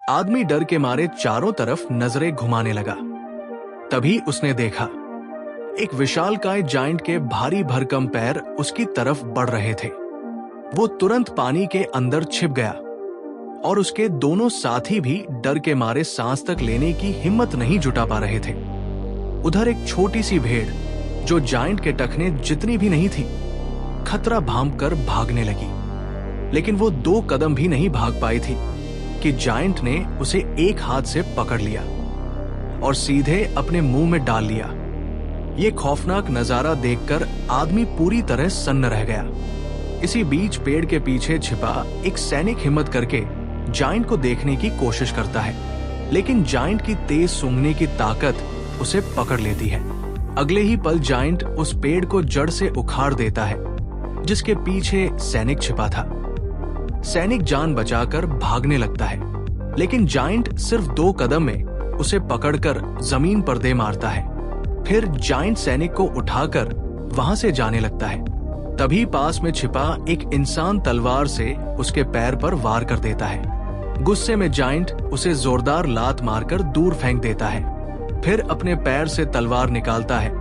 आदमी डर के मारे चारों तरफ नजरें घुमाने लगा। तभी उसने देखा एक विशालकाय जायंट के भारी भरकम पैर उसकी तरफ बढ़ रहे थे। वो तुरंत पानी के अंदर छिप गया और उसके दोनों साथी भी डर के मारे सांस तक लेने की हिम्मत नहीं जुटा पा रहे थे। उधर एक छोटी सी भेड़ जो जायंट के टखने जितनी भी नहीं थी, खतरा भांप कर भागने लगी। लेकिन वो 2 कदम भी नहीं भाग पाई थी कि जायंट ने उसे एक हाथ से पकड़ लिया और सीधे अपने मुंह में डाल लिया। ये खौफनाक नजारा देखकर आदमी पूरी तरह सन्न रह गया। इसी बीच पेड़ के पीछे छिपा एक सैनिक हिम्मत करके जायंट को देखने की कोशिश करता है, लेकिन जायंट की तेज सूंघने की ताकत उसे पकड़ लेती है। अगले ही पल जायंट उस पेड़ को जड़ से उखाड़ देता है जिसके पीछे सैनिक छिपा था। सैनिक जान बचाकर भागने लगता है, लेकिन जायंट सिर्फ 2 कदम में उसे पकड़कर जमीन पर दे मारता है। फिर जायंट सैनिक को उठाकर वहां से जाने लगता है। तभी पास में छिपा एक इंसान तलवार से उसके पैर पर वार कर देता है। गुस्से में जायंट उसे जोरदार लात मारकर दूर फेंक देता है। फिर अपने पैर से तलवार निकालता है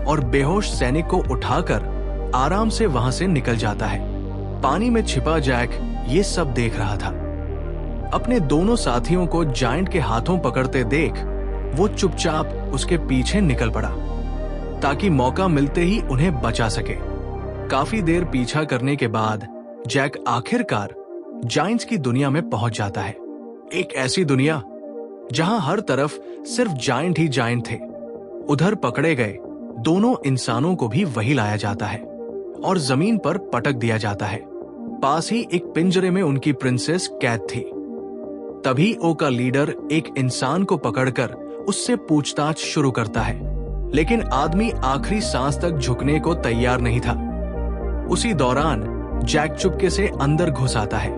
और बेहोश सैनिक को उठाकर आराम से वहां से निकल जाता है। पानी में छिपा जैक ये सब देख रहा था। अपने दोनों साथियों को जायंट के हाथों पकड़ते देख वो चुपचाप उसके पीछे निकल पड़ा ताकि मौका मिलते ही उन्हें बचा सके। काफी देर पीछा करने के बाद जैक आखिरकार जायंट्स की दुनिया में पहुंच जाता है। एक ऐसी दुनिया जहां हर तरफ सिर्फ जायंट ही जायंट थे। उधर पकड़े गए दोनों इंसानों को भी वही लाया जाता है और जमीन पर पटक दिया जाता है। पास ही एक पिंजरे में उनकी प्रिंसेस कैद थी। तभी ओ का लीडर एक इंसान को पकड़कर उससे पूछताछ शुरू करता है, लेकिन आदमी आखिरी सांस तक झुकने को तैयार नहीं था। उसी दौरान जैक चुपके से अंदर घुस आता है।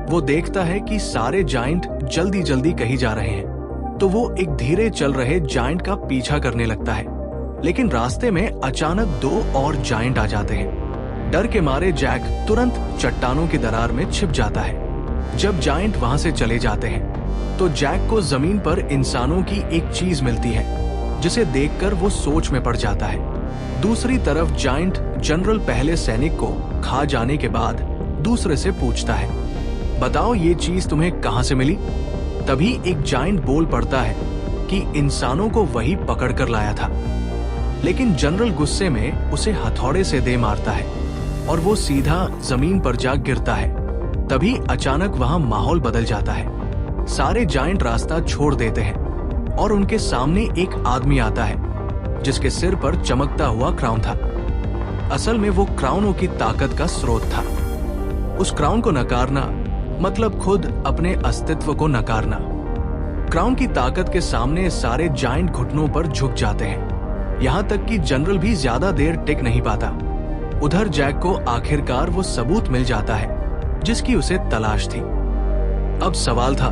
वो देखता है कि सारे जायंट जल्दी जल्दी कहीं जा रहे हैं, तो वो एक धीरे चल रहे जायंट का पीछा करने लगता है। लेकिन रास्ते में अचानक 2 और जायंट आ जाते हैं। डर के मारे जैक तुरंत चट्टानों की दरार में छिप जाता है। जब जायंट वहां से चले जाते हैं तो जैक को जमीन पर इंसानों की एक चीज मिलती है जिसे देखकर वो सोच में पड़ जाता है। दूसरी तरफ जायंट जनरल पहले सैनिक को खा जाने के बाद दूसरे से पूछता है, बताओ ये चीज तुम्हें कहां से मिली? तभी एक जायंट बोल पड़ता है कि इंसानों को वही पकड़ कर लाया था। लेकिन जनरल गुस्से में उसे हथौड़े से दे मारता है और वो सीधा जमीन पर जा गिरता है। तभी अचानक वहां माहौल बदल जाता है। सारे जायंट रास्ता छोड़ देते हैं और उनके सामने एक आदमी आता है जिसके सिर पर चमकता हुआ क्राउन था। असल में वो क्राउनों की ताकत का स्रोत था। उस क्राउन को नकारना मतलब खुद अपने अस्तित्व को नकारना। क्राउन की ताकत के सामने सारे जायंट घुटनों पर झुक जाते हैं, यहाँ तक कि जनरल भी ज्यादा देर टिक नहीं पाता। उधर जैक को आखिरकार वो सबूत मिल जाता है जिसकी उसे तलाश थी। अब सवाल था,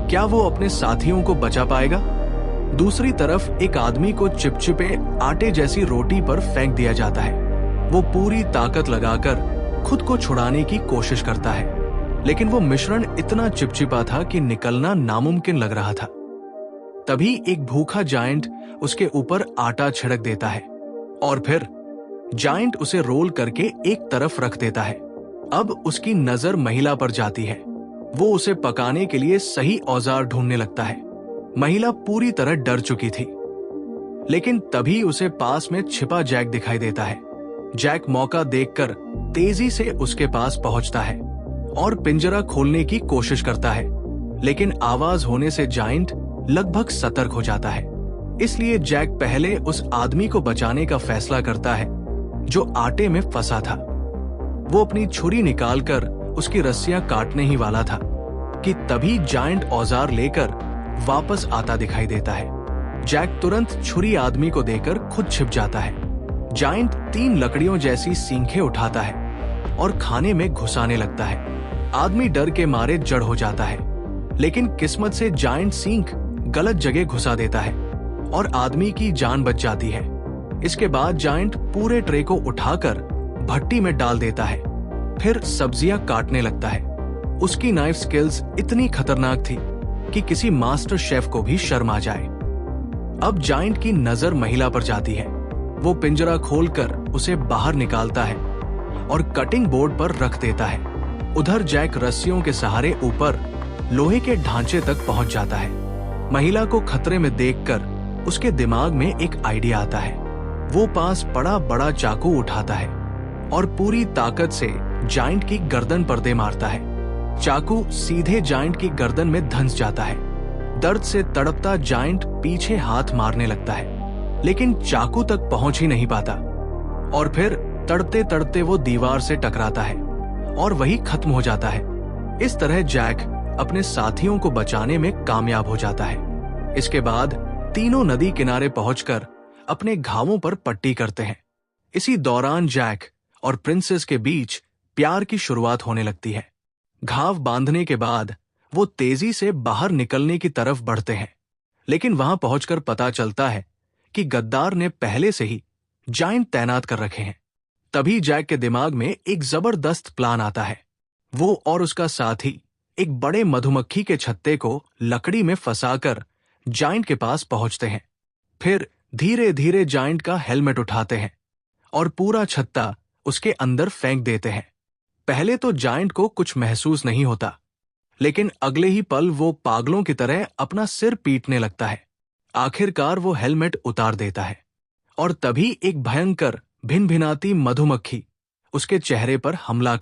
क्या वो अपने साथियों को बचा पाएगा? दूसरी तरफ एक आदमी को चिपचिपे आटे जैसी रोटी पर फेंक दिया जाता है। वो पूरी ताकत लगाकर खुद को छुड़ाने की कोशिश करता है, लेकिन वो मिश्रण इतना चिपचिपा था कि निकलना नामुमकिन लग रहा था। तभी एक भूखा जायंट उसके ऊपर आटा छिड़क देता है और फिर जायंट उसे रोल करके एक तरफ रख देता है। अब उसकी नजर महिला पर जाती है। वो उसे पकाने के लिए सही औजार ढूंढने लगता है। महिला पूरी तरह डर चुकी थी, लेकिन तभी उसे पास में छिपा जैक दिखाई देता है। जैक मौका देखकर तेजी से उसके पास पहुंचता है और पिंजरा खोलने की कोशिश करता है, लेकिन आवाज होने से जायंट लगभग सतर्क हो जाता है। इसलिए जैक पहले उस आदमी को बचाने का फैसला करता है जो आटे में फंसा था। वो अपनी छुरी निकालकर उसकी रस्सियां काटने ही वाला था कि तभी जायंट औजार लेकर वापस आता दिखाई देता है। जैक तुरंत छुरी आदमी को देकर खुद छिप जाता है। जायंट 3 लकड़ियों जैसी सींखें उठाता है और खाने में घुसाने लगता है। आदमी डर के मारे जड़ हो जाता है, लेकिन किस्मत से जायंट सींख गलत जगह घुसा देता है और आदमी की जान बच जाती है। इसके बाद जायंट पूरे ट्रे को उठाकर भट्टी में डाल देता है, फिर सब्जियां काटने लगता है। उसकी नाइफ स्किल्स इतनी खतरनाक थी कि किसी मास्टर शेफ को भी शर्म आ जाए। अब जायंट की नजर महिला पर जाती है। वो पिंजरा खोलकर उसे बाहर निकालता है और कटिंग बोर्ड पर रख देता है। उधर जैक रस्सियों के सहारे ऊपर लोहे के ढांचे तक पहुंच जाता है। महिला को खतरे में देखकर उसके दिमाग में एक आइडिया आता है। वो पास पड़ा बड़ा चाकू उठाता है और पूरी ताकत से जायंट की गर्दन पर दे मारता है। चाकू सीधे जायंट की गर्दन में धंस जाता है। दर्द से तड़पता जायंट पीछे हाथ मारने लगता है, लेकिन चाकू तक पहुंच ही नहीं पाता और फिर तड़पते तड़पते वो दीवार से टकराता है और वही खत्म हो जाता है। इस तरह जैक अपने साथियों को बचाने में कामयाब हो जाता है। इसके बाद तीनों नदी किनारे पहुंचकर अपने घावों पर पट्टी करते हैं। इसी दौरान जैक और प्रिंसेस के बीच प्यार की शुरुआत होने लगती है। घाव बांधने के बाद वो तेजी से बाहर निकलने की तरफ बढ़ते हैं, लेकिन वहां पहुंचकर पता चलता है कि गद्दार ने पहले से ही जायंट तैनात कर रखे हैं। तभी जैक के दिमाग में एक जबरदस्त प्लान आता है। वो और उसका साथी एक बड़े मधुमक्खी के छत्ते को लकड़ी में फंसाकर जायंट के पास पहुंचते हैं। फिर धीरे धीरे जायंट का हेलमेट उठाते हैं और पूरा छत्ता उसके अंदर फेंक देते हैं। पहले तो जायंट को कुछ महसूस नहीं होता, लेकिन अगले ही पल वो पागलों की तरह अपना सिर पीटने लगता है। आखिरकार वो हेलमेट उतार देता है और तभी एक भयंकर भिनभिनाती मधुमक्खी उसके चेहरे पर हमला